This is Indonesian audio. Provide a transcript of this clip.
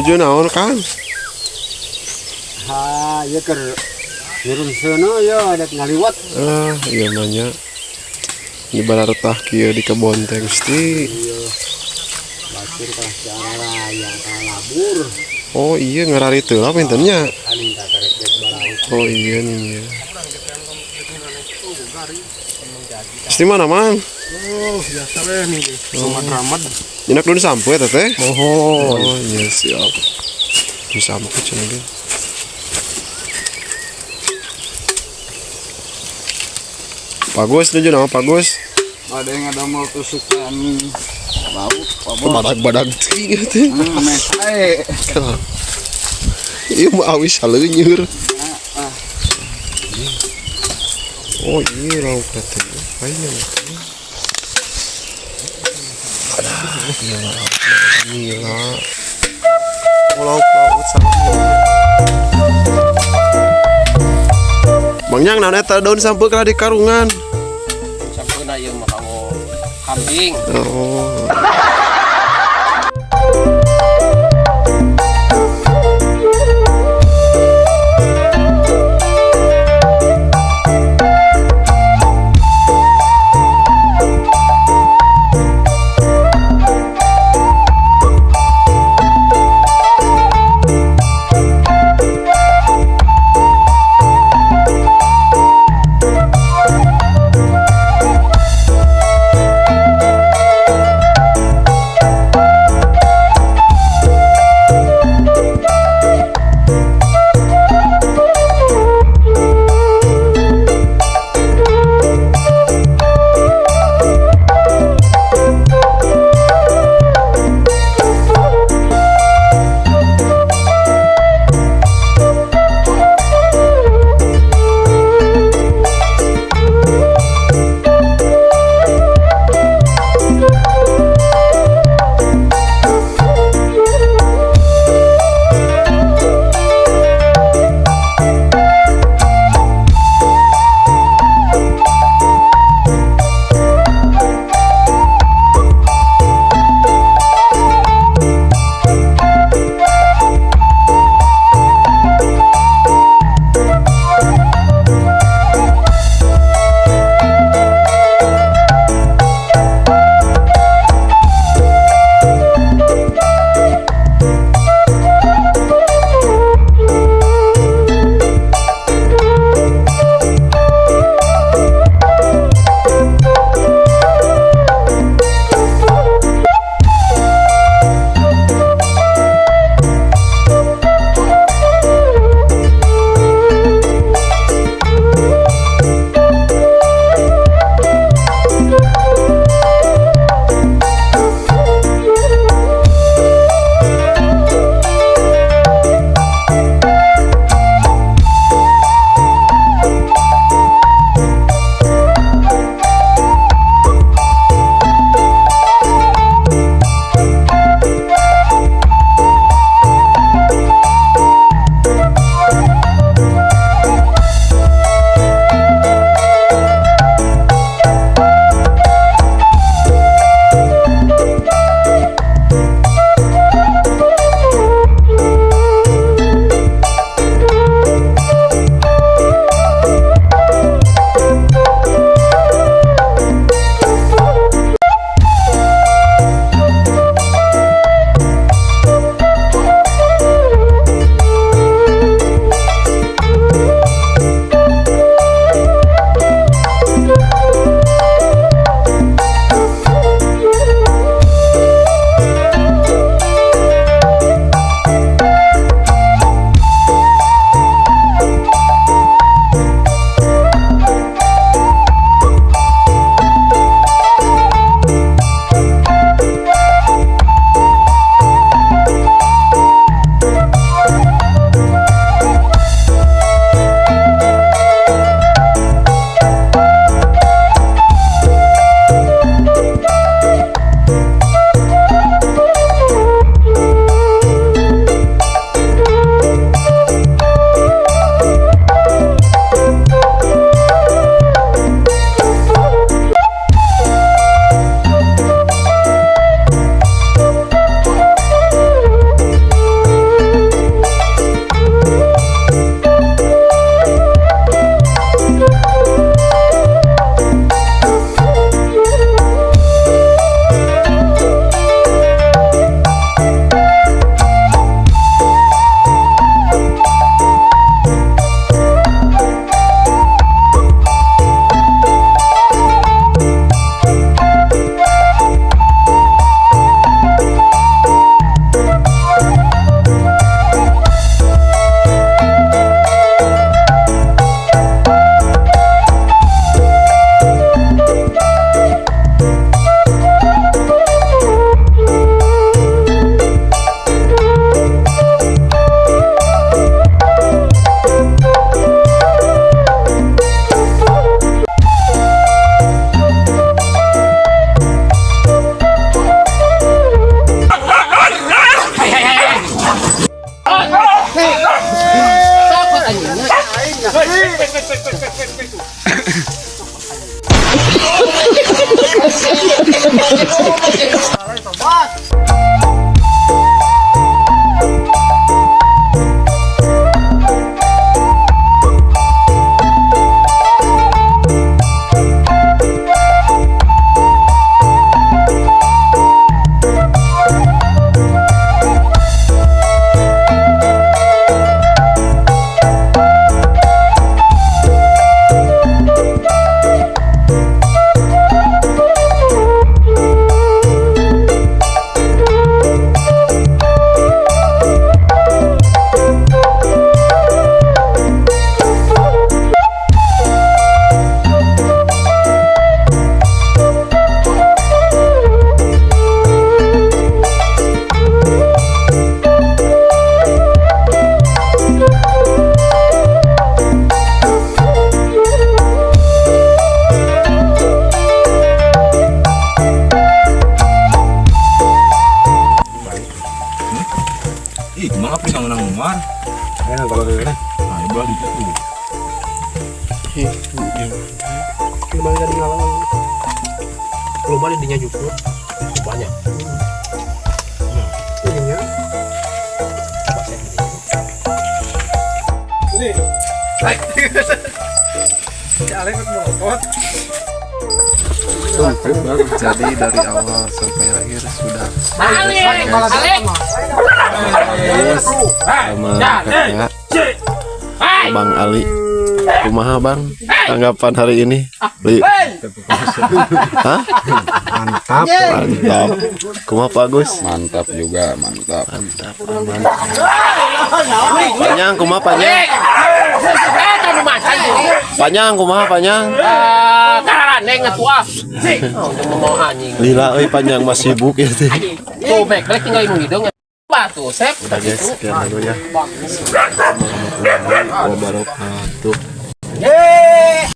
Nuju naon Kang? Ha, ieu keur nurun sono ya ada ngaliwat. Iya manya. Di balarutah kieu di kebon teh Gusti. Iya. Batur ka cara raya ka labur. Oh iya ngarari teu lah pintennya. Alin ka karek dek balaut. Oh iya nih. Gusti mana mang? Oh, biasa we nih. Ramad-ramad. Nyenak dulu sampo ya teteh? Mohon. Oh iya siap. Di sampo cenah ge. Pak Gus nuju nama Pak Gus? Ada yang ada mau tusukan bau, Badag-badag teh gitu. mesai. Iya mau awis saleunyeur. Oh iya lauk teh. Kayaknya gila. Oh, lauk sama. Bang Yang naon eta daun sampeuk kana di karungan. Sampeuna ieu mah kanggo kambing. Oh. Ih, kemana pisang nang umar? Ayan ang kalori na. Nah, iba dito tuh. Cuma yang di ngalang. Kalau balik dinya juga banyak. Ininya. Ini. Baik. Jalan ikut merokok. Jadi dari awal sampai akhir sudah sama kakak Bang Ali. Kumaha Bang tanggapan hari ini? Li. Hah? Mantap. Mantap. Kumaha Pak Gus? Mantap juga, mantap. Mantap. Aman. Panjang kumaha panjang? Panjang kumaha panjang? Neng tua sih mau anjing Lila euy panjang masih sibuk ya teh. tuh back tinggal inung hidung batu sep Udah guys, sekian dulu ya. Assalamualaikum warahmatullahi wabarakatuh.